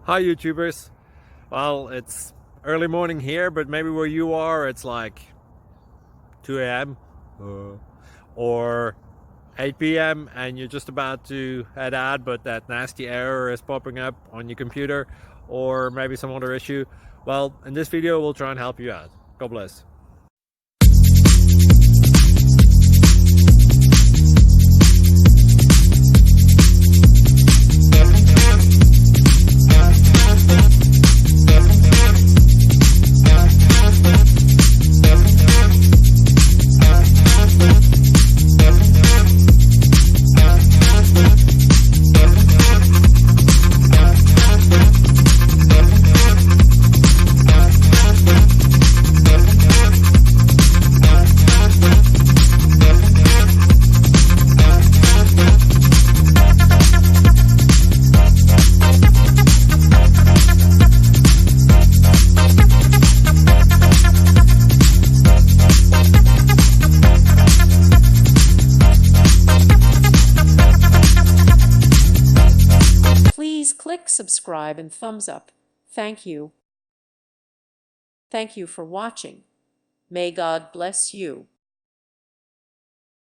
Hi YouTubers. Well, it's early morning here, but maybe where you are it's like 2 a.m. Or 8 p.m. and you're just about to head out, but that nasty error is popping up on your computer, or maybe some other issue. Well, in this video we'll try and help you out. God bless. Please click subscribe and thumbs up. Thank you. Thank you for watching. May God bless you.